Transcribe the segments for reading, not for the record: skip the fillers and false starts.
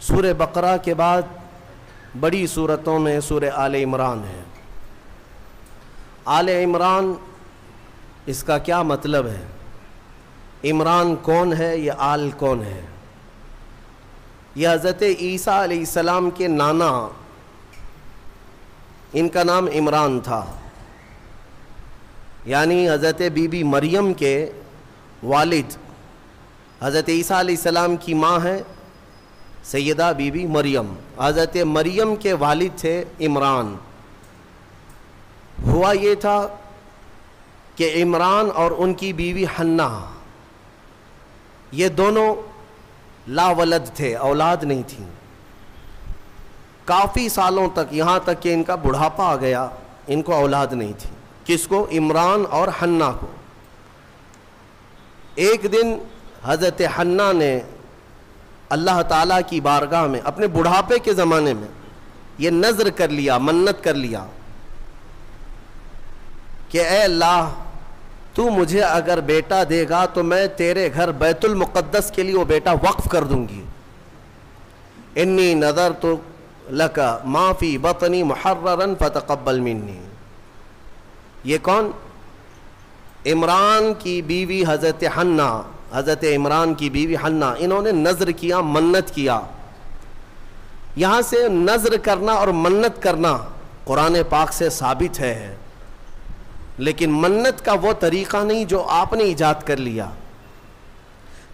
سورہ بقرہ کے بعد بڑی صورتوں میں سورہ آل عمران ہے۔ آل عمران اس کا کیا مطلب ہے؟ عمران کون ہے؟ یہ آل کون ہے؟ یہ حضرت عیسیٰ علیہ السلام کے نانا، ان کا نام عمران تھا، یعنی حضرت بی بی مریم کے والد حضرت عیسیٰ علیہ السلام کی ماں ہے سیدہ بی بی مریم، حضرت مریم کے والد تھے عمران۔ ہوا یہ تھا کہ عمران اور ان کی بیوی حنہ یہ دونوں لا ولد تھے، اولاد نہیں تھی کافی سالوں تک، یہاں تک کہ ان کا بڑھاپا آ گیا، ان کو اولاد نہیں تھی۔ کس کو؟ عمران اور حنہ کو۔ ایک دن حضرت حنہ نے اللہ تعالیٰ کی بارگاہ میں اپنے بڑھاپے کے زمانے میں یہ نذر کر لیا، منت کر لیا کہ اے اللہ تو مجھے اگر بیٹا دے گا تو میں تیرے گھر بیت المقدس کے لیے وہ بیٹا وقف کر دوں گی۔ انی نذرت لک ما فی بطنی محررا فتقبل منی۔ یہ کون؟ عمران کی بیوی حضرت حنہ، حضرت عمران کی بیوی حنہ، انہوں نے نذر کیا، منت کیا۔ یہاں سے نذر کرنا اور منت کرنا قرآن پاک سے ثابت ہے، لیکن منت کا وہ طریقہ نہیں جو آپ نے ایجاد کر لیا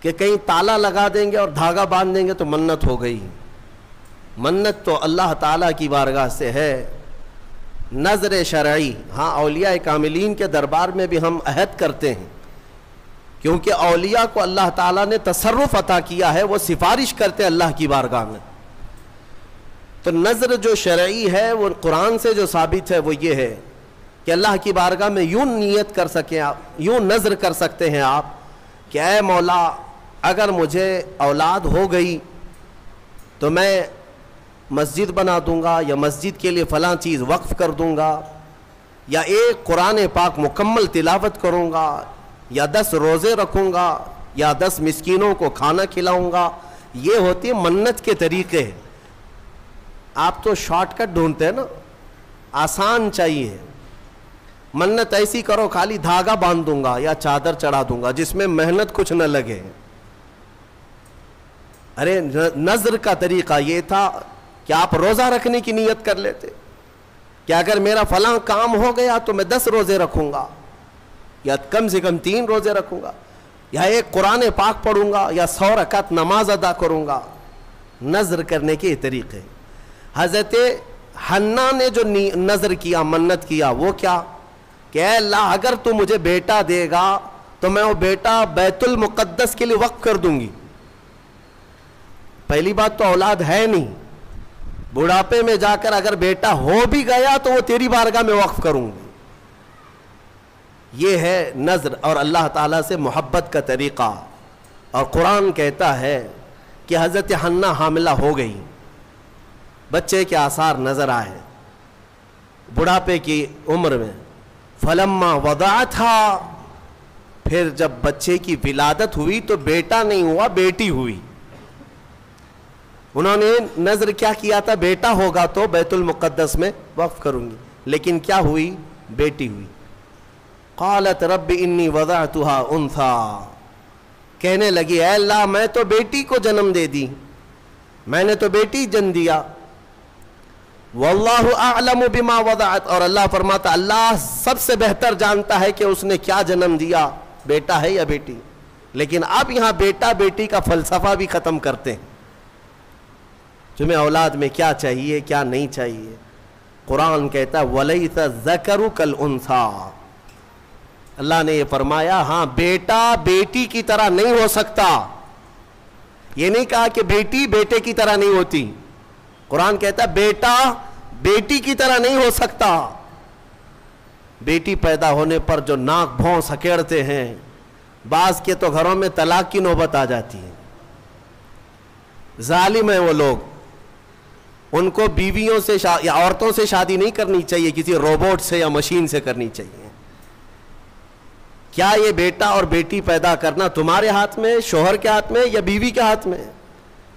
کہ کہیں تالا لگا دیں گے اور دھاگا باندھ دیں گے تو منت ہو گئی۔ منت تو اللہ تعالیٰ کی بارگاہ سے ہے، نذر شرعی۔ ہاں، اولیاء کاملین کے دربار میں بھی ہم عہد کرتے ہیں، کیونکہ اولیاء کو اللہ تعالیٰ نے تصرف عطا کیا ہے، وہ سفارش کرتے ہیں اللہ کی بارگاہ میں۔ تو نذر جو شرعی ہے وہ قرآن سے جو ثابت ہے وہ یہ ہے کہ اللہ کی بارگاہ میں یوں نیت کر سکیں آپ، یوں نذر کر سکتے ہیں آپ کہ اے مولا اگر مجھے اولاد ہو گئی تو میں مسجد بنا دوں گا، یا مسجد کے لیے فلاں چیز وقف کر دوں گا، یا ایک قرآن پاک مکمل تلاوت کروں گا، یا 10 روزے رکھوں گا، یا 10 مسکینوں کو کھانا کھلاؤں گا۔ یہ ہوتی ہے منت کے طریقے۔ آپ تو شارٹ کٹ ڈھونڈتے ہیں نا، آسان چاہیے۔ منت ایسی کرو خالی دھاگا باندھ دوں گا یا چادر چڑھا دوں گا جس میں محنت کچھ نہ لگے۔ ارے نذر کا طریقہ یہ تھا کہ آپ روزہ رکھنے کی نیت کر لیتے کہ اگر میرا فلاں کام ہو گیا تو میں 10 روزے رکھوں گا، یا کم سے کم 3 روزے رکھوں گا، یا ایک قرآن پاک پڑھوں گا، یا 100 رکعت نماز ادا کروں گا۔ نذر کرنے کے طریقے۔ حضرت حنہ نے جو نذر کیا، منت کیا، وہ کیا کہ اے اللہ اگر تو مجھے بیٹا دے گا تو میں وہ بیٹا بیت المقدس کے لیے وقف کر دوں گی۔ پہلی بات تو اولاد ہے نہیں، بڑھاپے میں جا کر اگر بیٹا ہو بھی گیا تو وہ تیری بارگاہ میں وقف کروں گی۔ یہ ہے نذر اور اللہ تعالیٰ سے محبت کا طریقہ۔ اور قرآن کہتا ہے کہ حضرت حنہ حاملہ ہو گئی، بچے کے آثار نظر آئے بڑھاپے کی عمر میں۔ فلما وضعتھا، پھر جب بچے کی ولادت ہوئی تو بیٹا نہیں ہوا، بیٹی ہوئی۔ انہوں نے نذر کیا کیا تھا؟ بیٹا ہوگا تو بیت المقدس میں وقف کروں گی، لیکن کیا ہوئی؟ بیٹی ہوئی۔ قالت رب انی وضعتها انثى، کہنے لگی اے اللہ میں تو بیٹی کو جنم دے دی، میں نے تو بیٹی جن دیا۔ واللہ اعلم بما وضعت، اور اللہ فرماتا اللہ سب سے بہتر جانتا ہے کہ اس نے کیا جنم دیا، بیٹا ہے یا بیٹی۔ لیکن اب یہاں بیٹا بیٹی کا فلسفہ بھی ختم کرتے ہیں، تمہیں اولاد میں کیا چاہیے کیا نہیں چاہیے۔ قرآن کہتا ہے وَلَيْسَ الذَّكَرُ كَالْأُنثَىٰ، اللہ نے یہ فرمایا ہاں بیٹا بیٹی کی طرح نہیں ہو سکتا۔ یہ نہیں کہا کہ بیٹی بیٹے کی طرح نہیں ہوتی، قرآن کہتا ہے بیٹا بیٹی کی طرح نہیں ہو سکتا۔ بیٹی پیدا ہونے پر جو ناک بھون سکیڑتے ہیں، بعض کے تو گھروں میں طلاق کی نوبت آ جاتی ہے۔ ظالم ہیں وہ لوگ، ان کو بیویوں سے یا عورتوں سے شادی نہیں کرنی چاہیے، کسی روبوٹ سے یا مشین سے کرنی چاہیے۔ کیا یہ بیٹا اور بیٹی پیدا کرنا تمہارے ہاتھ میں، شوہر کے ہاتھ میں یا بیوی کے ہاتھ میں؟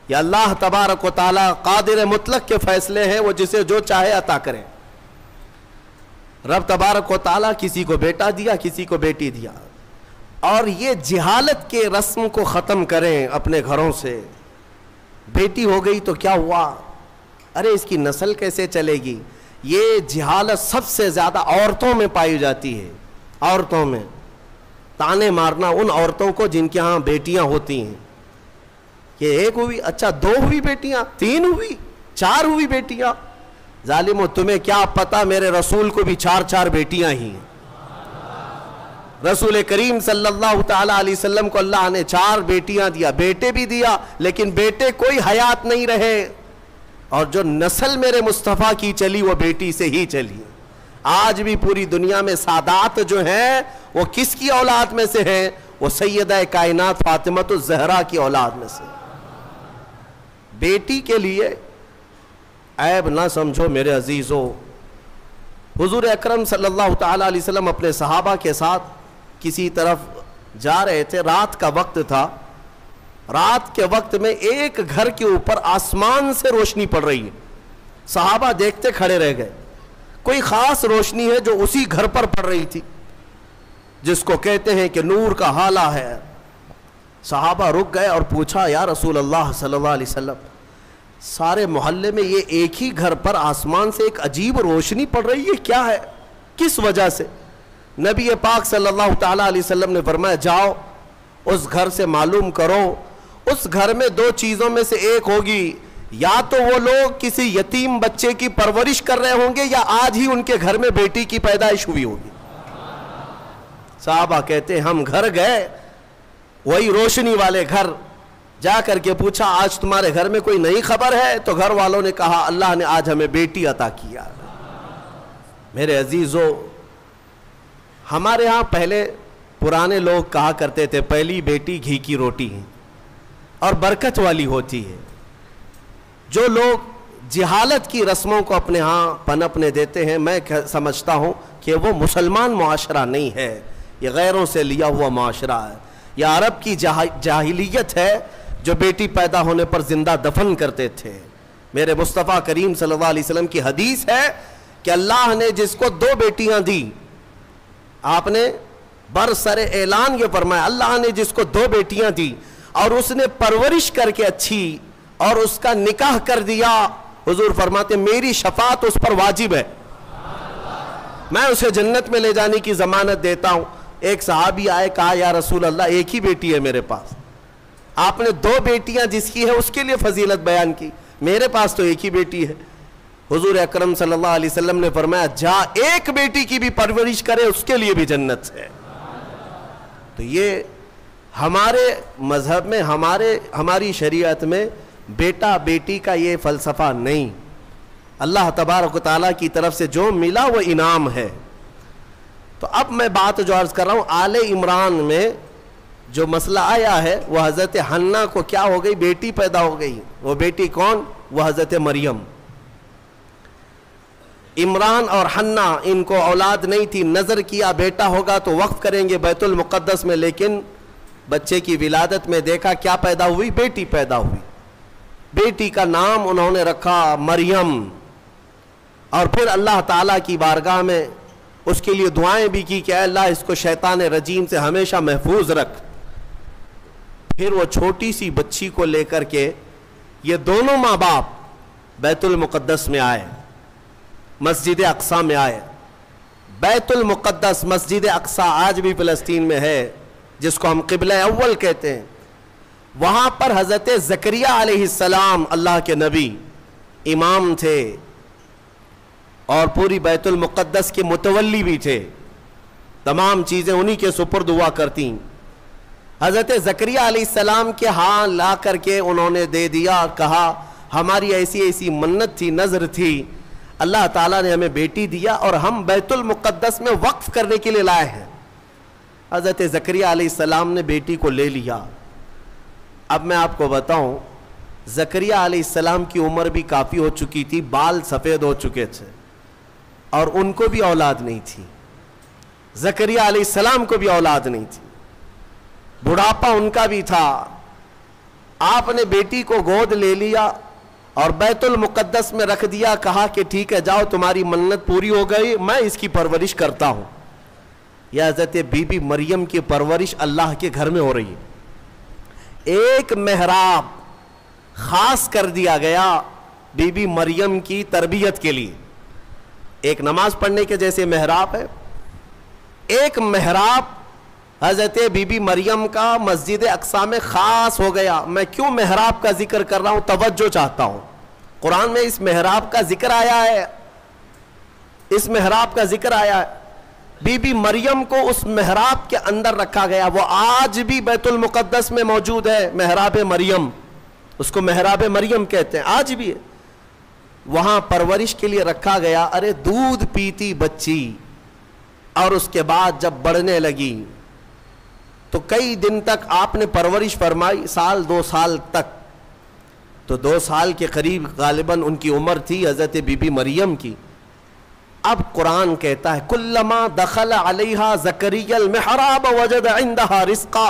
یہ اللہ تبارک و تعالیٰ قادر مطلق کے فیصلے ہیں، وہ جسے جو چاہے عطا کریں۔ رب تبارک و تعالیٰ کسی کو بیٹا دیا، کسی کو بیٹی دیا، اور یہ جہالت کے رسم کو ختم کریں اپنے گھروں سے۔ بیٹی ہو گئی تو کیا ہوا؟ ارے اس کی نسل کیسے چلے گی؟ یہ جہالت سب سے زیادہ عورتوں میں پائی جاتی ہے۔ عورتوں میں تانے مارنا ان عورتوں کو جن کے ہاں بیٹیاں ہوتی ہیں، کہ ایک ہوئی، اچھا 2 ہوئی بیٹیاں، 3 ہوئی، 4 ہوئی بیٹیاں۔ ظالمو تمہیں کیا پتا میرے رسول کو بھی 4 بیٹیاں ہی ہیں۔ رسول کریم صلی اللہ تعالیٰ علیہ وسلم کو اللہ نے 4 بیٹیاں دیا، بیٹے بھی دیا، لیکن بیٹے کوئی حیات نہیں رہے، اور جو نسل میرے مصطفیٰ کی چلی وہ بیٹی سے ہی چلی۔ آج بھی پوری دنیا میں سادات جو ہیں وہ کس کی اولاد میں سے ہیں؟ وہ سیدہ کائنات فاطمۃ الزہرا کی اولاد میں سے۔ بیٹی کے لیے عیب نہ سمجھو میرے عزیزو۔ حضور اکرم صلی اللہ تعالیٰ علیہ وسلم اپنے صحابہ کے ساتھ کسی طرف جا رہے تھے، رات کا وقت تھا۔ رات کے وقت میں ایک گھر کے اوپر آسمان سے روشنی پڑ رہی ہے، صحابہ دیکھتے کھڑے رہ گئے۔ کوئی خاص روشنی ہے جو اسی گھر پر پڑ رہی تھی، جس کو کہتے ہیں کہ نور کا حالہ ہے۔ صحابہ رک گئے اور پوچھا، یا رسول اللہ صلی اللہ علیہ وسلم، سارے محلے میں یہ ایک ہی گھر پر آسمان سے ایک عجیب روشنی پڑ رہی ہے، کیا ہے، کس وجہ سے؟ نبی پاک صلی اللہ تعالیٰ علیہ وسلم نے فرمایا، جاؤ اس گھر سے معلوم کرو، اس گھر میں 2 چیزوں میں سے ایک ہوگی، یا تو وہ لوگ کسی یتیم بچے کی پرورش کر رہے ہوں گے، یا آج ہی ان کے گھر میں بیٹی کی پیدائش ہوئی ہوگی۔ صحابہ کہتے ہیں ہم گھر گئے، وہی روشنی والے گھر، جا کر کے پوچھا آج تمہارے گھر میں کوئی نئی خبر ہے؟ تو گھر والوں نے کہا اللہ نے آج ہمیں بیٹی عطا کیا۔ میرے عزیزو، ہمارے ہاں پہلے پرانے لوگ کہا کرتے تھے پہلی بیٹی گھی کی روٹی ہے اور برکت والی ہوتی ہے۔ جو لوگ جہالت کی رسموں کو اپنے ہاں پنپنے دیتے ہیں، میں سمجھتا ہوں کہ وہ مسلمان معاشرہ نہیں ہے، یہ غیروں سے لیا ہوا معاشرہ ہے۔ یہ عرب کی جاہلیت ہے جو بیٹی پیدا ہونے پر زندہ دفن کرتے تھے۔ میرے مصطفیٰ کریم صلی اللہ علیہ وسلم کی حدیث ہے کہ اللہ نے جس کو 2 بیٹیاں دی، آپ نے برسر اعلان یہ فرمایا، اللہ نے جس کو 2 بیٹیاں دی اور اس نے پرورش کر کے اچھی اور اس کا نکاح کر دیا، حضور فرماتے میری شفاعت اس پر واجب ہے، میں اسے جنت میں لے جانے کی ضمانت دیتا ہوں۔ ایک صحابی آئے، کہا یا رسول اللہ ایک ہی بیٹی ہے میرے پاس، آپ نے 2 بیٹیاں جس کی ہے اس کے لیے فضیلت بیان کی، میرے پاس تو ایک ہی بیٹی ہے۔ حضور اکرم صلی اللہ علیہ وسلم نے فرمایا جا ایک بیٹی کی بھی پرورش کرے، اس کے لیے بھی جنت ہے۔ تو یہ ہمارے مذہب میں، ہماری شریعت میں بیٹا بیٹی کا یہ فلسفہ نہیں، اللہ تبارک و تعالیٰ کی طرف سے جو ملا وہ انعام ہے۔ تو اب میں بات جو عرض کر رہا ہوں، آل عمران میں جو مسئلہ آیا ہے وہ حضرت حنہ کو کیا ہو گئی، بیٹی پیدا ہو گئی۔ وہ بیٹی کون؟ وہ حضرت مریم۔ عمران اور حنہ ان کو اولاد نہیں تھی، نظر کیا بیٹا ہوگا تو وقف کریں گے بیت المقدس میں، لیکن بچے کی ولادت میں دیکھا کیا پیدا ہوئی، بیٹی پیدا ہوئی۔ بیٹی کا نام انہوں نے رکھا مریم، اور پھر اللہ تعالیٰ کی بارگاہ میں اس کے لیے دعائیں بھی کی کہ اے اللہ اس کو شیطان رجیم سے ہمیشہ محفوظ رکھ۔ پھر وہ چھوٹی سی بچی کو لے کر کے یہ دونوں ماں باپ بیت المقدس میں آئے، مسجد اقصی میں آئے۔ بیت المقدس مسجد اقصی آج بھی فلسطین میں ہے، جس کو ہم قبلہ اول کہتے ہیں۔ وہاں پر حضرت زکریا علیہ السلام اللہ کے نبی امام تھے اور پوری بیت المقدس کے متولی بھی تھے، تمام چیزیں انہی کے سپرد ہوا کرتی۔ حضرت زکریا علیہ السلام کے ہاں لا کر کے انہوں نے دے دیا اور کہا ہماری ایسی ایسی منت تھی، نظر تھی، اللہ تعالیٰ نے ہمیں بیٹی دیا اور ہم بیت المقدس میں وقف کرنے کے لیے لائے ہیں۔ حضرت زکریا علیہ السلام نے بیٹی کو لے لیا۔ اب میں آپ کو بتاؤں، زکریا علیہ السلام کی عمر بھی کافی ہو چکی تھی، بال سفید ہو چکے تھے، اور ان کو بھی اولاد نہیں تھی، زکریا علیہ السلام کو بھی اولاد نہیں تھی، بڑھاپا ان کا بھی تھا۔ آپ نے بیٹی کو گود لے لیا اور بیت المقدس میں رکھ دیا, کہا کہ ٹھیک ہے جاؤ تمہاری منت پوری ہو گئی, میں اس کی پرورش کرتا ہوں. یا حضرت بی بی مریم کی پرورش اللہ کے گھر میں ہو رہی ہے. ایک محراب خاص کر دیا گیا بی بی مریم کی تربیت کے لیے. ایک نماز پڑھنے کے جیسے محراب ہے, ایک محراب حضرت بی بی مریم کا مسجد اقصی میں خاص ہو گیا. میں کیوں محراب کا ذکر کر رہا ہوں, توجہ چاہتا ہوں. قرآن میں اس محراب کا ذکر آیا ہے, اس محراب کا ذکر آیا ہے. بی بی مریم کو اس محراب کے اندر رکھا گیا. وہ آج بھی بیت المقدس میں موجود ہے, محراب مریم, اس کو محراب مریم کہتے ہیں, آج بھی ہے. وہاں پرورش کے لیے رکھا گیا. ارے دودھ پیتی بچی, اور اس کے بعد جب بڑھنے لگی تو کئی دن تک آپ نے پرورش فرمائی, سال 2 سال تک. تو 2 سال کے قریب غالباً ان کی عمر تھی حضرت بی بی مریم کی. اب قرآن کہتا ہے کلما دخل علیہا زکریا المحراب وجد عندہا رزقا.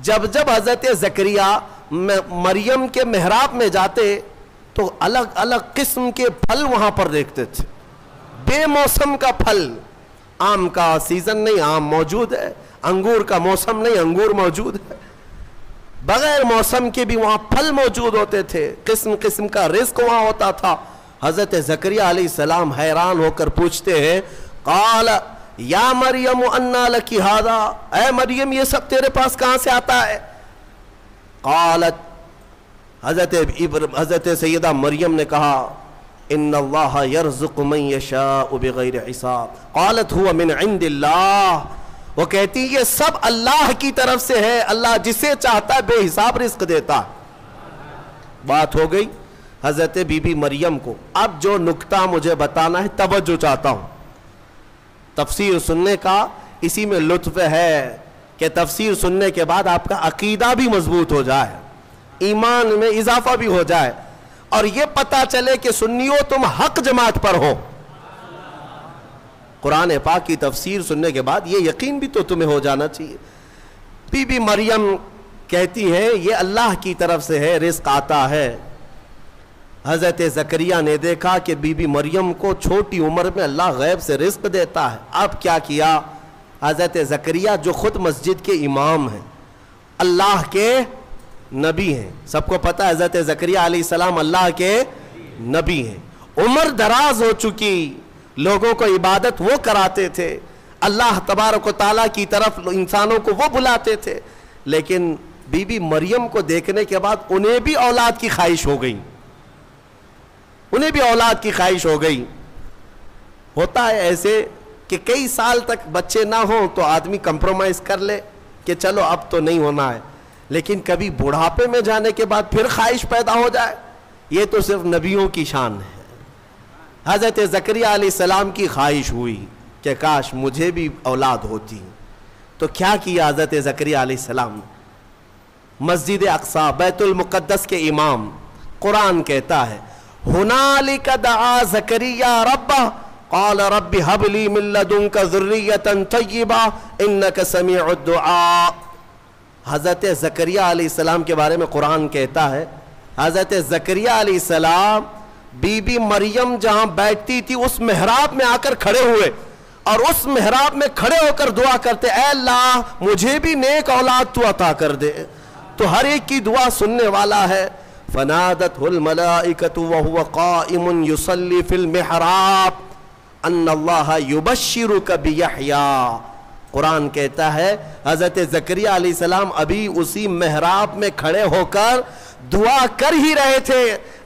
جب جب حضرت زکریا مریم کے محراب میں جاتے تو الگ الگ قسم کے پھل وہاں پر دیکھتے تھے. بے موسم کا پھل, آم کا سیزن نہیں آم موجود ہے, انگور کا موسم نہیں انگور موجود ہے, بغیر موسم کے بھی وہاں پھل موجود ہوتے تھے, قسم قسم کا رزق وہاں ہوتا تھا. حضرت زکریا علیہ السلام حیران ہو کر پوچھتے ہیں قال یا مریم انا لکی ھذا, اے مریم یہ سب تیرے پاس کہاں سے آتا ہے؟ قالت, حضرت سیدہ مریم نے کہا ان اللہ یرزق من یشاء بغیر حساب. قالت هو من عند اللہ, وہ کہتی یہ سب اللہ کی طرف سے ہے, اللہ جسے چاہتا ہے بے حساب رزق دیتا. بات ہو گئی حضرت بی بی مریم کو. اب جو نکتہ مجھے بتانا ہے توجہ چاہتا ہوں. تفسیر سننے کا اسی میں لطف ہے کہ تفسیر سننے کے بعد آپ کا عقیدہ بھی مضبوط ہو جائے, ایمان میں اضافہ بھی ہو جائے, اور یہ پتہ چلے کہ سنیو تم حق جماعت پر ہو. قرآن پاک کی تفسیر سننے کے بعد یہ یقین بھی تو تمہیں ہو جانا چاہیے. بی بی مریم کہتی ہے یہ اللہ کی طرف سے ہے, رزق آتا ہے. حضرت زکریا نے دیکھا کہ بی بی مریم کو چھوٹی عمر میں اللہ غیب سے رزق دیتا ہے. اب کیا کیا حضرت زکریا جو خود مسجد کے امام ہیں, اللہ کے نبی ہیں, سب کو پتہ ہے حضرت زکریا علیہ السلام اللہ کے نبی ہیں, عمر دراز ہو چکی, لوگوں کو عبادت وہ کراتے تھے, اللہ تبارک و تعالیٰ کی طرف انسانوں کو وہ بلاتے تھے. لیکن بی بی مریم کو دیکھنے کے بعد انہیں بھی اولاد کی خواہش ہو گئی, انہیں بھی اولاد کی خواہش ہو گئی. ہوتا ہے ایسے کہ کئی سال تک بچے نہ ہوں تو آدمی کمپرومائز کر لے کہ چلو اب تو نہیں ہونا ہے, لیکن کبھی بڑھاپے میں جانے کے بعد پھر خواہش پیدا ہو جائے, یہ تو صرف نبیوں کی شان ہے. حضرت زکریا علیہ السلام کی خواہش ہوئی کہ کاش مجھے بھی اولاد ہوتی. تو کیا کیا حضرت زکریا علیہ السلام؟ مسجد اقصی بیت المقدس کے امام, قرآن کہتا ہے ہنالک دعا زکریا ربہ قال رب ہب لی من لدنک ذریۃ طیبہ انک سمیع الدعاء. حضرت زکریا علیہ السلام کے بارے میں قرآن کہتا ہے حضرت زکریا علیہ السلام بی بی مریم جہاں بیٹھتی تھی اس محراب میں آ کر کھڑے ہوئے, اور اس محراب میں کھڑے ہو کر دعا کرتے اے اللہ مجھے بھی نیک اولاد تو عطا کر دے. تو ہر ایک کی دعا سننے والا ہے. فنادته الملائکۃ وهو قائم یصلی فی المحراب ان اللہ یبشرک بیحییٰ. قرآن کہتا ہے حضرت زکریا علیہ السلام ابھی اسی محراب میں کھڑے ہو کر دعا کر ہی رہے تھے,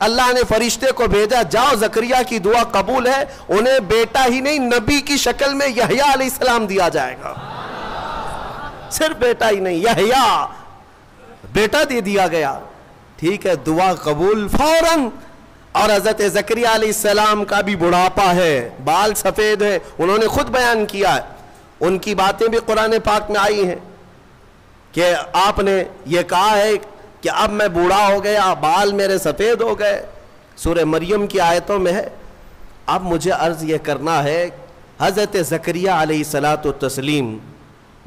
اللہ نے فرشتے کو بھیجا جاؤ زکریا کی دعا قبول ہے, انہیں بیٹا ہی نہیں نبی کی شکل میں یحییٰ علیہ السلام دیا جائے گا. صرف بیٹا ہی نہیں یحییٰ بیٹا دے دیا گیا. ٹھیک ہے, دعا قبول فوراً. اور حضرت زکریا علیہ السلام کا بھی بڑھاپا ہے, بال سفید ہے, انہوں نے خود بیان کیا ہے, ان کی باتیں بھی قرآن پاک میں آئی ہیں کہ آپ نے یہ کہا ہے کہ اب میں بوڑھا ہو گیا, بال میرے سفید ہو گئے, سورہ مریم کی آیتوں میں ہے. اب مجھے عرض یہ کرنا ہے حضرت زکریا علیہ الصلاۃ والتسلیم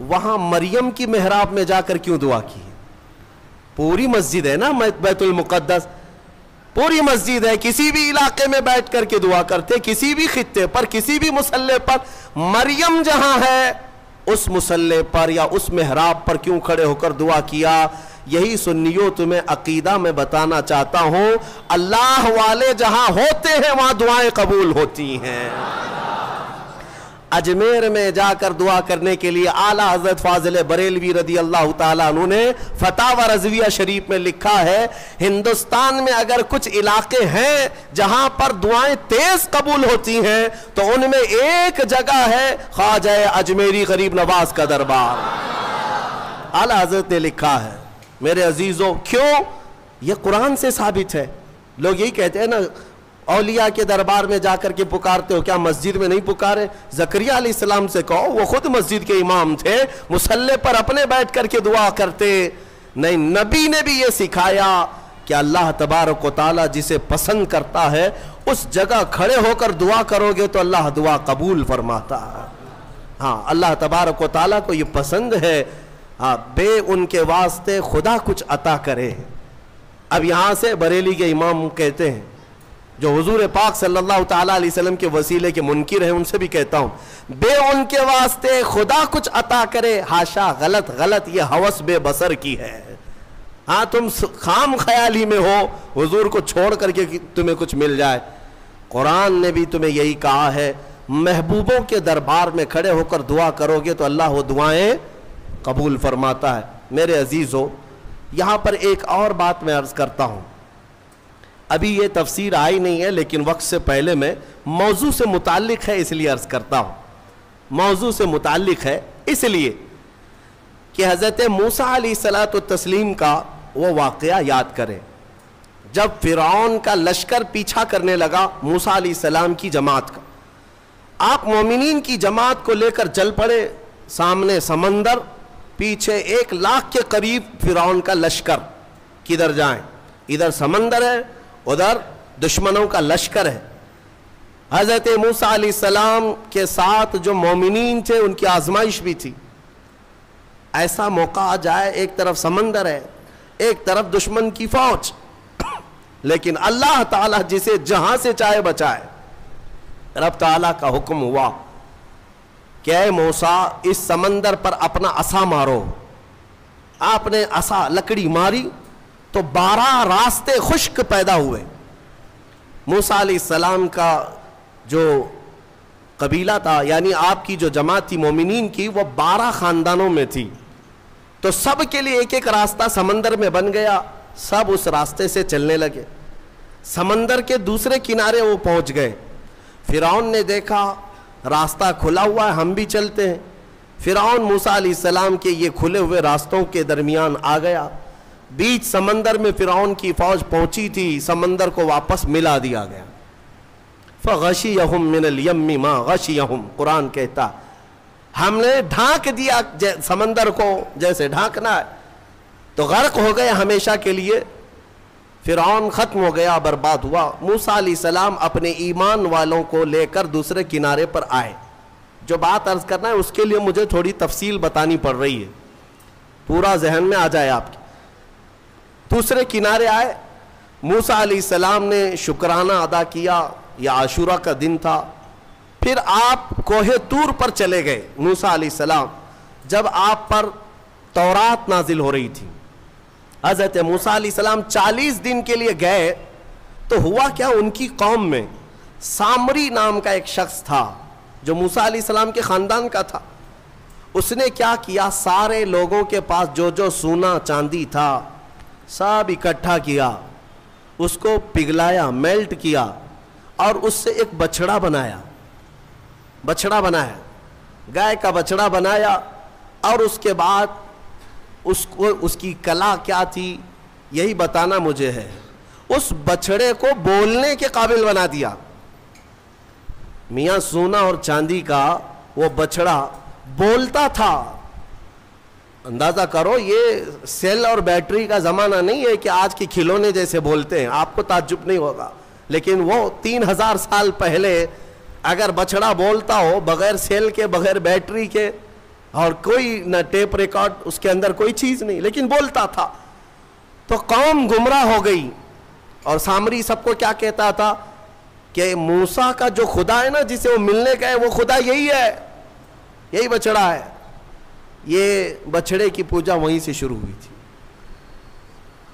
وہاں مریم کی محراب میں جا کر کیوں دعا کی؟ پوری مسجد ہے نا بیت المقدس، پوری مسجد ہے، کسی بھی علاقے میں بیٹھ کر کے دعا کرتے، کسی بھی خطے پر، کسی بھی مصلی پر۔ مریم جہاں ہے اس مصلی پر یا اس محراب پر کیوں کھڑے ہو کر دعا کیا؟ یہی سنیوں تمہیں عقیدہ میں بتانا چاہتا ہوں، اللہ والے جہاں ہوتے ہیں وہاں دعائیں قبول ہوتی ہیں۔ اجمیر میں جا کر دعا کرنے کے لیے اعلیٰ حضرت فاضل بریلوی رضی اللہ تعالیٰ عنہ نے فتاوی رضویہ شریف میں لکھا ہے، ہندوستان میں اگر کچھ علاقے ہیں جہاں پر دعائیں تیز قبول ہوتی ہیں تو ان میں ایک جگہ ہے خواجہ اجمیری غریب نواز کا دربار۔ اعلیٰ حضرت نے لکھا ہے۔ میرے عزیزوں، کیوں؟ یہ قرآن سے ثابت ہے۔ لوگ یہی کہتے ہیں نا اولیاء کے دربار میں جا کر کے پکارتے ہو، کیا مسجد میں نہیں پکارے؟ زکریا علیہ السلام سے کہو، وہ خود مسجد کے امام تھے، مصلی پر اپنے بیٹھ کر کے دعا کرتے۔ نہیں، نبی نے بھی یہ سکھایا کہ اللہ تبارک و تعالیٰ جسے پسند کرتا ہے اس جگہ کھڑے ہو کر دعا کرو گے تو اللہ دعا قبول فرماتا ہے۔ ہاں، اللہ تبارک و تعالیٰ کو یہ پسند ہے بے ان کے واسطے خدا کچھ عطا کرے۔ اب یہاں سے بریلی کے امام کہتے ہیں، جو حضور پاک صلی اللہ تعالیٰ علیہ وسلم کے وسیلے کے منکر ہیں، ان سے بھی کہتا ہوں، بے ان کے واسطے خدا کچھ عطا کرے، ہاشا، غلط، یہ ہوس بے بصر کی ہے۔ ہاں، تم خام خیالی میں ہو حضور کو چھوڑ کر کے تمہیں کچھ مل جائے۔ قرآن نے بھی تمہیں یہی کہا ہے، محبوبوں کے دربار میں کھڑے ہو کر دعا کرو گے تو اللہ وہ دعائیں قبول فرماتا ہے۔ میرے عزیزو، یہاں پر ایک اور بات میں عرض کرتا ہوں، ابھی یہ تفسیر آئی نہیں ہے لیکن وقت سے پہلے میں موضوع سے متعلق ہے اس لیے عرض کرتا ہوں۔ موضوع سے متعلق ہے اس لیے کہ حضرت موسیٰ علیہ السلام کا وہ واقعہ یاد کریں، جب فرعون کا لشکر پیچھا کرنے لگا موسیٰ علیہ السلام کی جماعت کا، آپ مومنین کی جماعت کو لے کر چل پڑے، سامنے سمندر، پیچھے 1,00,000 کے قریب فرعون کا لشکر، کدھر جائیں؟ ادھر سمندر ہے، ادھر دشمنوں کا لشکر ہے۔ حضرت موسیٰ علیہ السلام کے ساتھ جو مومنین تھے ان کی آزمائش بھی تھی، ایسا موقع آ جائے ایک طرف سمندر ہے ایک طرف دشمن کی فوج، لیکن اللہ تعالیٰ جسے جہاں سے چاہے بچائے۔ رب تعالیٰ کا حکم ہوا کہ اے موسیٰ اس سمندر پر اپنا عصا مارو۔ آپ نے عصا لکڑی ماری تو 12 راستے خشک پیدا ہوئے۔ موسیٰ علیہ السلام کا جو قبیلہ تھا، یعنی آپ کی جو جماعت تھی مومنین کی، وہ 12 خاندانوں میں تھی، تو سب کے لیے ایک ایک راستہ سمندر میں بن گیا، سب اس راستے سے چلنے لگے۔ سمندر کے دوسرے کنارے وہ پہنچ گئے، فرعون نے دیکھا راستہ کھلا ہوا ہے، ہم بھی چلتے ہیں۔ فرعون موسیٰ علیہ السلام کے یہ کھلے ہوئے راستوں کے درمیان آ گیا، بیچ سمندر میں فرعون کی فوج پہنچی تھی، سمندر کو واپس ملا دیا گیا۔ فغشیہم من الیم ما غشیہم، قرآن کہتا ہم نے ڈھانک دیا سمندر کو جیسے ڈھانکنا ہے، تو غرق ہو گئے ہمیشہ کے لیے۔ فرعون ختم ہو گیا، برباد ہوا۔ موسیٰ علیہ السلام اپنے ایمان والوں کو لے کر دوسرے کنارے پر آئے۔ جو بات عرض کرنا ہے اس کے لیے مجھے تھوڑی تفصیل بتانی پڑ رہی ہے، پورا ذہن میں آ جائے آپ کے۔ دوسرے کنارے آئے، موسیٰ علیہ السلام نے شکرانہ ادا کیا، یہ عاشورہ کا دن تھا۔ پھر آپ کوہ طور پر چلے گئے موسیٰ علیہ السلام، جب آپ پر تورات نازل ہو رہی تھی۔ حضرت موسیٰ علیہ السلام 40 دن کے لیے گئے تو ہوا کیا، ان کی قوم میں سامری نام کا ایک شخص تھا جو موسیٰ علیہ السلام کے خاندان کا تھا۔ اس نے کیا کیا، سارے لوگوں کے پاس جو جو سونا چاندی تھا سب اکٹھا کیا، اس کو پگھلایا، میلٹ کیا، اور اس سے ایک بچڑا بنایا، گائے کا بچڑا بنایا، اور اس کے بعد اس کی کلا کیا تھی یہی بتانا مجھے ہے، اس بچڑے کو بولنے کے قابل بنا دیا۔ میاں سونا اور چاندی کا وہ بچڑا بولتا تھا۔ اندازہ کرو، یہ سیل اور بیٹری کا زمانہ نہیں ہے کہ آج کے کھلونے جیسے بولتے ہیں، آپ کو تعجب نہیں ہوگا، لیکن وہ 3000 سال پہلے اگر بچڑا بولتا ہو بغیر سیل کے، بغیر بیٹری کے، اور کوئی نہ ٹیپ ریکارڈ اس کے اندر کوئی چیز نہیں، لیکن بولتا تھا، تو قوم گمراہ ہو گئی. اور سامری سب کو کیا کہتا تھا کہ موسیٰ کا جو خدا ہے نا جسے وہ ملنے کا ہے وہ خدا یہی ہے, یہی بچڑا ہے. یہ بچڑے کی پوجا وہیں سے شروع ہوئی تھی,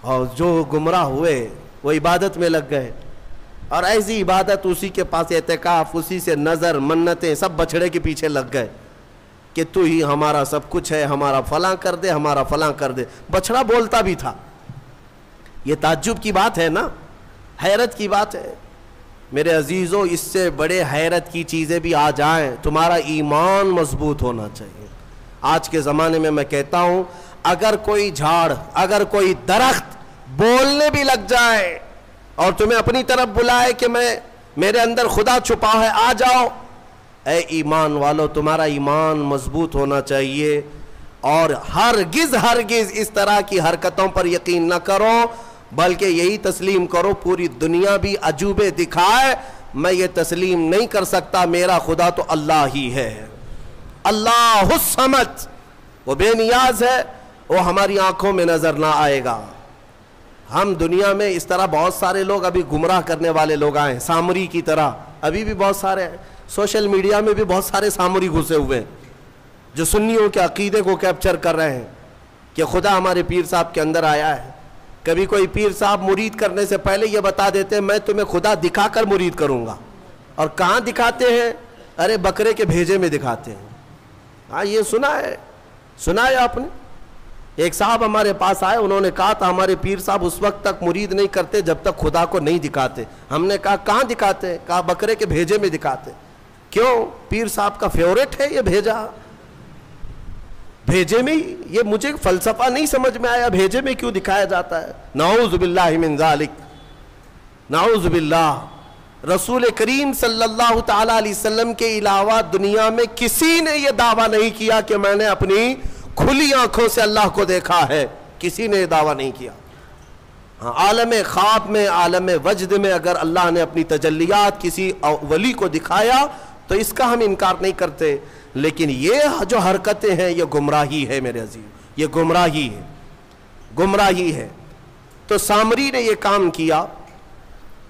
اور جو گمراہ ہوئے وہ عبادت میں لگ گئے, اور ایسی عبادت اسی کے پاس اعتکاف, اسی سے نظر منتیں سب بچڑے کے پیچھے لگ گئے کہ تو ہی ہمارا سب کچھ ہے, ہمارا فلاں کر دے, ہمارا فلاں کر دے. بچڑا بولتا بھی تھا. یہ تعجب کی بات ہے نا, حیرت کی بات ہے میرے عزیزوں. اس سے بڑے حیرت کی چیزیں بھی آ جائیں, تمہارا ایمان مضبوط ہونا چاہیے. آج کے زمانے میں کہتا ہوں, اگر کوئی جھاڑ, اگر کوئی درخت بولنے بھی لگ جائے اور تمہیں اپنی طرف بلائے کہ میرے اندر خدا چھپا ہے, آ جاؤ, اے ایمان والو تمہارا ایمان مضبوط ہونا چاہیے. اور ہرگز اس طرح کی حرکتوں پر یقین نہ کرو, بلکہ یہی تسلیم کرو پوری دنیا بھی عجوبے دکھائے, میں یہ تسلیم نہیں کر سکتا, میرا خدا تو اللہ ہی ہے. اللہ الصمد, وہ بے نیاز ہے, وہ ہماری آنکھوں میں نظر نہ آئے گا. ہم دنیا میں اس طرح بہت سارے لوگ ابھی گمراہ کرنے والے لوگ آئے ہیں, سامری کی طرح ابھی بھی بہت سارے ہیں. سوشل میڈیا میں بھی بہت سارے سامری گھسے ہوئے ہیں جو سنیوں کے عقیدے کو کیپچر کر رہے ہیں کہ خدا ہمارے پیر صاحب کے اندر آیا ہے. کبھی کوئی پیر صاحب مرید کرنے سے پہلے یہ بتا دیتے ہیں میں تمہیں خدا دکھا کر مرید کروں گا. اور کہاں دکھاتے ہیں؟ ارے بکرے کے بھیجے میں دکھاتے ہیں. ہاں یہ سنا ہے آپ نے. ایک صاحب ہمارے پاس آئے, انہوں نے کہا تھا ہمارے پیر صاحب اس وقت تک مرید نہیں کرتے جب تک خدا کو نہیں دکھاتے. ہم نے کہا کہاں دکھاتے؟ کہا بکرے کے بھیجے میں دکھاتے. کیوں؟ پیر صاحب کا فیورٹ ہے یہ بھیجا, بھیجے میں. یہ مجھے فلسفہ نہیں سمجھ میں آیا, بھیجے میں کیوں دکھایا جاتا ہے؟ نعوذ باللہ من ذالک, نعوذ باللہ. رسول کریم صلی اللہ تعالی علیہ وسلم کے علاوہ دنیا میں کسی نے یہ دعویٰ نہیں کیا کہ میں نے اپنی کھلی آنکھوں سے اللہ کو دیکھا ہے. کسی نے یہ دعویٰ نہیں کیا. ہاں, عالم خواب میں, عالم وجد میں اگر اللہ نے اپنی تجلیات کسی ولی کو دکھایا تو اس کا ہم انکار نہیں کرتے, لیکن یہ جو حرکتیں ہیں یہ گمراہی ہے میرے عزیز, یہ گمراہی ہے. تو سامری نے یہ کام کیا.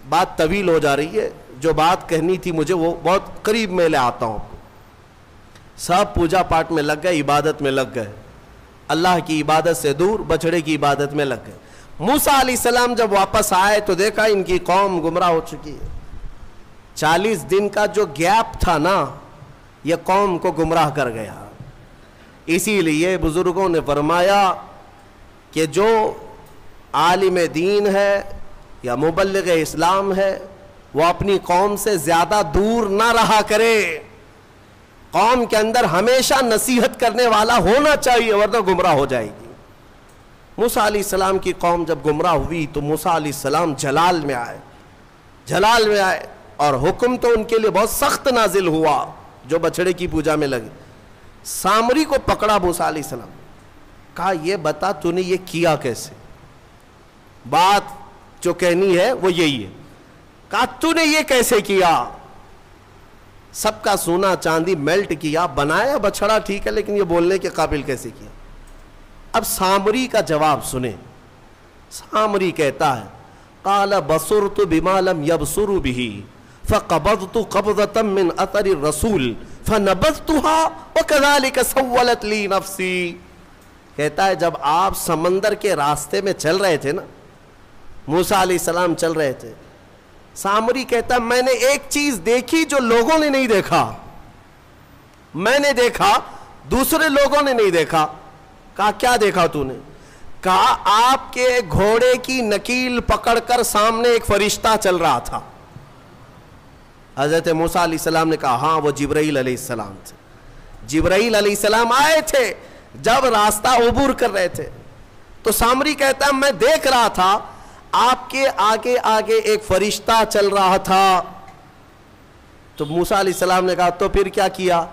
بات طویل ہو جا رہی ہے, جو بات کہنی تھی مجھے وہ بہت قریب میں لے آتا ہوں. سب پوجا پاٹ میں لگ گئے, عبادت میں لگ گئے, اللہ کی عبادت سے دور بچڑے کی عبادت میں لگ گئے. موسیٰ علیہ السلام جب واپس آئے تو دیکھا ان کی قوم گمراہ ہو چکی ہے. 40 دن کا جو گیپ تھا نا, یہ قوم کو گمراہ کر گیا. اسی لیے بزرگوں نے فرمایا کہ جو عالم دین ہے یا مبلغ اسلام ہے وہ اپنی قوم سے زیادہ دور نہ رہا کرے. قوم کے اندر ہمیشہ نصیحت کرنے والا ہونا چاہیے, ورنہ گمراہ ہو جائے گی. موسیٰ علیہ السلام کی قوم جب گمراہ ہوئی تو موسیٰ علیہ السلام جلال میں آئے, اور حکم تو ان کے لیے بہت سخت نازل ہوا جو بچڑے کی پوجا میں لگے. سامری کو پکڑا موسیٰ علیہ السلام, کہا یہ بتا تو نے یہ کیا کیسے؟ بات جو کہنی ہے وہ یہی ہے. کہا تو نے یہ کیسے کیا؟ سب کا سونا چاندی میلٹ کیا, بنایا بچڑا ٹھیک ہے, لیکن یہ بولنے کے قابل کیسے کیا؟ اب سامری کا جواب سنیں. سامری کہتا ہے قال بصرت بما لم يبصروا به فقبضت قبضة من اثر الرسول فنبذتها وكذلك سولت لي نفسي. کہتا ہے جب آپ سمندر کے راستے میں چل رہے تھے نا, موسیٰ علیہ السلام چل رہے تھے, سامری کہتا ہے میں نے ایک چیز دیکھی جو لوگوں نے نہیں دیکھا, میں نے دیکھا دوسرے لوگوں نے نہیں دیکھا. کہا کیا دیکھا تو نے؟ کہا آپ کے گھوڑے کی نکیل پکڑ کر سامنے ایک فرشتہ چل رہا تھا. حضرت موسیٰ علیہ السلام نے کہا ہاں وہ جبرائیل علیہ السلام تھے. جبرائیل علیہ السلام آئے تھے جب راستہ عبور کر رہے تھے. تو سامری کہتا ہے میں دیکھ رہا تھا آپ کے آگے آگے ایک فرشتہ چل رہا تھا. تو موسیٰ علیہ السلام نے کہا تو پھر کیا کیا؟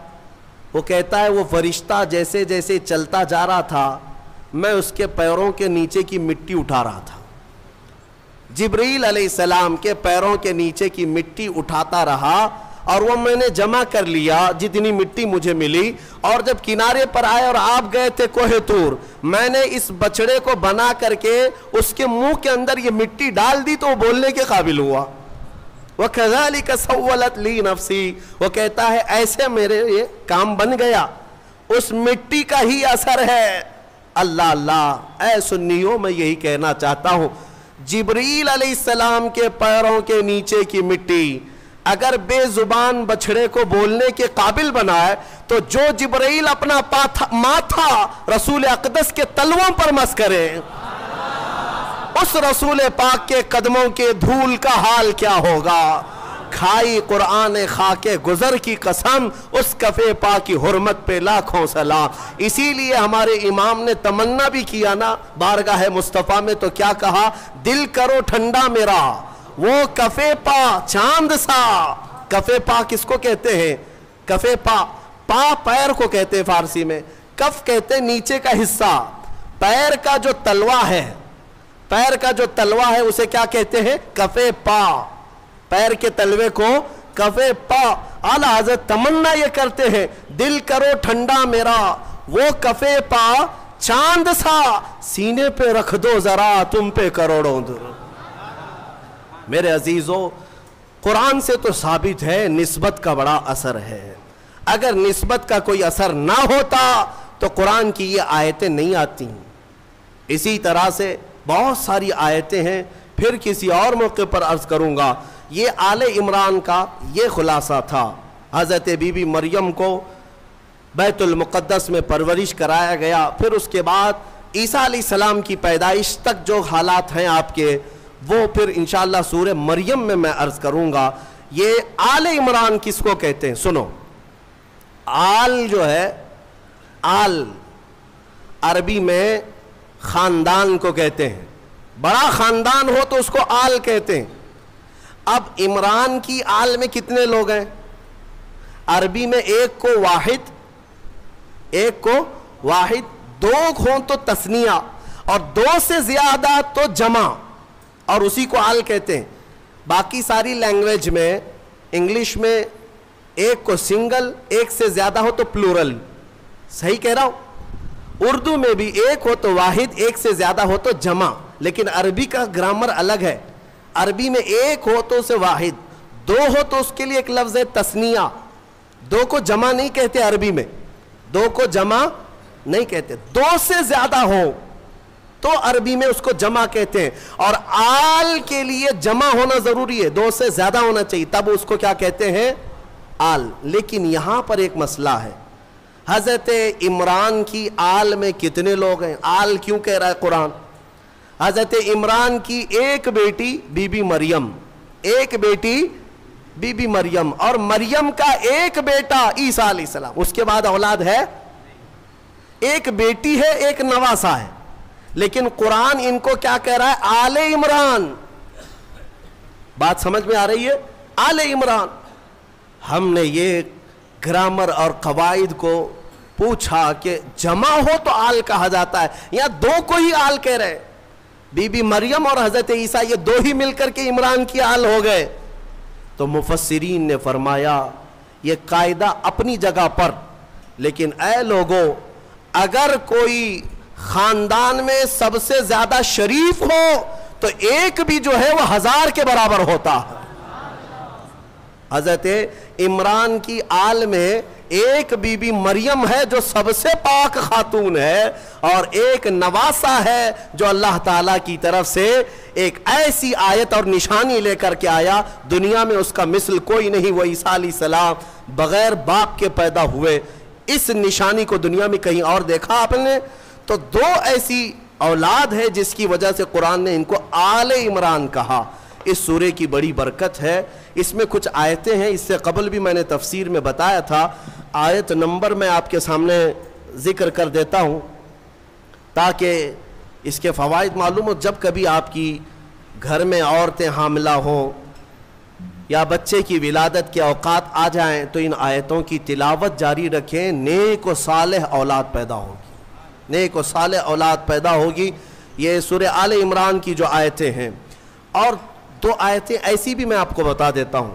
وہ کہتا ہے وہ فرشتہ جیسے جیسے چلتا جا رہا تھا میں اس کے پیروں کے نیچے کی مٹی اٹھا رہا تھا. جبرائیل علیہ السلام کے پیروں کے نیچے کی مٹی اٹھاتا رہا اور وہ میں نے جمع کر لیا جتنی مٹی مجھے ملی، اور جب کنارے پر آئے اور آپ گئے تھے کوہ طور، میں نے اس بچڑے کو بنا کر کے اس کے منہ کے اندر یہ مٹی ڈال دی تو وہ بولنے کے قابل ہوا۔ وَكَذَلِكَ سَوَّلَتْ لِي نَفْسِي، وہ کہتا ہے ایسے میرے یہ کام بن گیا، اس مٹی کا ہی اثر ہے۔ اللہ اللہ، اے سنیوں میں یہی کہنا چاہتا ہوں، جبریل علیہ السلام کے پیروں کے نیچے کی مٹی اگر بے زبان بچھڑے کو بولنے کے قابل بنائے تو جو جبریل اپنا ماتھا رسول اقدس کے تلووں پر مس کرے، اس رسول پاک کے قدموں کے دھول کا حال کیا ہوگا؟ کھائی قرآن خاک گزر کی قسم، اس کفے پاک کی حرمت پہ لاکھوں سلام۔ اسی لیے ہمارے امام نے تمنا بھی کیا نا بارگاہ مصطفیٰ میں، تو کیا کہا؟ دل کرو ٹھنڈا میرا وہ کفے پا چاند سا۔ کفے پا کس کو کہتے ہیں؟ کفے پا، پا پیر کو کہتے ہیں فارسی میں، کف کہتے ہیں نیچے کا حصہ، پیر کا جو تلوا ہے، پیر کا جو تلوا ہے اسے کیا کہتے ہیں؟ کفے پا، پیر کے تلوے کو کفے پا۔ اعلیٰ حضرت تمنا یہ کرتے ہیں، دل کرو ٹھنڈا میرا وہ کفے پا چاند سا، سینے پہ رکھ دو ذرا تم پہ کروڑوں در۔ میرے عزیزو، قرآن سے تو ثابت ہے نسبت کا بڑا اثر ہے۔ اگر نسبت کا کوئی اثر نہ ہوتا تو قرآن کی یہ آیتیں نہیں آتی۔ اسی طرح سے بہت ساری آیتیں ہیں، پھر کسی اور موقع پر عرض کروں گا۔ یہ آل عمران کا یہ خلاصہ تھا۔ حضرت بی بی مریم کو بیت المقدس میں پرورش کرایا گیا، پھر اس کے بعد عیسیٰ علیہ السلام کی پیدائش تک جو حالات ہیں آپ کے، وہ پھر انشاءاللہ سورہ مریم میں عرض کروں گا۔ یہ آل عمران کس کو کہتے ہیں؟ سنو، آل جو ہے، آل عربی میں خاندان کو کہتے ہیں، بڑا خاندان ہو تو اس کو آل کہتے ہیں۔ اب عمران کی آل میں کتنے لوگ ہیں؟ عربی میں ایک کو واحد، ایک کو واحد، دو ہوں تو تثنیہ، اور دو سے زیادہ تو جمع، اور اسی کو آل کہتے ہیں۔ باقی ساری لینگویج میں، انگلش میں ایک کو سنگل، ایک سے زیادہ ہو تو پلورل، صحیح کہہ رہا ہوں؟ اردو میں بھی ایک ہو تو واحد، ایک سے زیادہ ہو تو جمع، لیکن عربی کا گرامر الگ ہے۔ عربی میں ایک ہو تو اسے واحد، دو ہو تو اس کے لیے ایک لفظ ہے تثنیہ، دو کو جمع نہیں کہتے عربی میں، دو کو جمع نہیں کہتے، دو سے زیادہ ہو تو عربی میں اس کو جمع کہتے ہیں، اور آل کے لیے جمع ہونا ضروری ہے، دو سے زیادہ ہونا چاہیے، تب اس کو کیا کہتے ہیں؟ آل۔ لیکن یہاں پر ایک مسئلہ ہے، حضرت عمران کی آل میں کتنے لوگ ہیں؟ آل کیوں کہہ رہا ہے قرآن؟ حضرت عمران کی ایک بیٹی بی بی مریم، ایک بیٹی بی بی مریم، اور مریم کا ایک بیٹا عیسیٰ علیہ السلام، اس کے بعد اولاد ہے؟ ایک بیٹی ہے، ایک نواسا ہے، لیکن قرآن ان کو کیا کہہ رہا ہے؟ آل عمران۔ بات سمجھ میں آ رہی ہے؟ آل عمران۔ ہم نے یہ گرامر اور قواعد کو پوچھا کہ جمع ہو تو آل کہا جاتا ہے، یا دو کو ہی آل کہہ رہے؟ بی بی مریم اور حضرت عیسیٰ یہ دو ہی مل کر کے عمران کی آل ہو گئے۔ تو مفسرین نے فرمایا یہ قاعدہ اپنی جگہ پر، لیکن اے لوگوں، اگر کوئی خاندان میں سب سے زیادہ شریف ہو تو ایک بھی جو ہے وہ 1000 کے برابر ہوتا ہے۔ حضرت عمران کی آل میں ایک بی بی مریم ہے جو سب سے پاک خاتون ہے، اور ایک نواسا ہے جو اللہ تعالیٰ کی طرف سے ایک ایسی آیت اور نشانی لے کر کے آیا، دنیا میں اس کا مثل کوئی نہیں، وہ عیسیٰ علیہ السلام بغیر باپ کے پیدا ہوئے۔ اس نشانی کو دنیا میں کہیں اور دیکھا آپ نے؟ تو دو ایسی اولاد ہے جس کی وجہ سے قرآن نے ان کو آل عمران کہا۔ اس سورے کی بڑی برکت ہے، اس میں کچھ آیتیں ہیں، اس سے قبل بھی میں نے تفسیر میں بتایا تھا، آیت نمبر میں آپ کے سامنے ذکر کر دیتا ہوں تاکہ اس کے فوائد معلوم ہو۔ جب کبھی آپ کی گھر میں عورتیں حاملہ ہوں یا بچے کی ولادت کے اوقات آ جائیں تو ان آیتوں کی تلاوت جاری رکھیں، نیک و صالح اولاد پیدا ہوگی، نیک و صالح اولاد پیدا ہوگی۔ یہ سورہ آل عمران کی جو آیتیں ہیں، اور دو آیتیں ایسی بھی میں آپ کو بتا دیتا ہوں،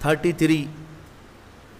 33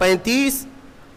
35,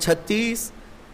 36,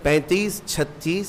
35, 36,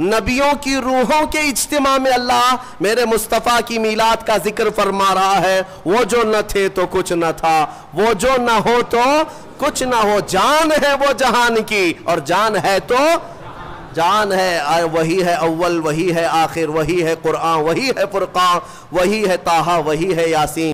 نبیوں کی روحوں کے اجتماع میں اللہ میرے مصطفیٰ کی میلاد کا ذکر فرما رہا ہے. وہ جو نہ تھے تو کچھ نہ تھا, وہ جو نہ ہو تو کچھ نہ ہو. جان ہے وہ جہان کی, اور جان ہے تو جان ہے. وہی ہے اول, وہی ہے آخر, وہی ہے قرآن, وہی ہے فرقان, وہی ہے طٰہٰ, وہی ہے یاسین.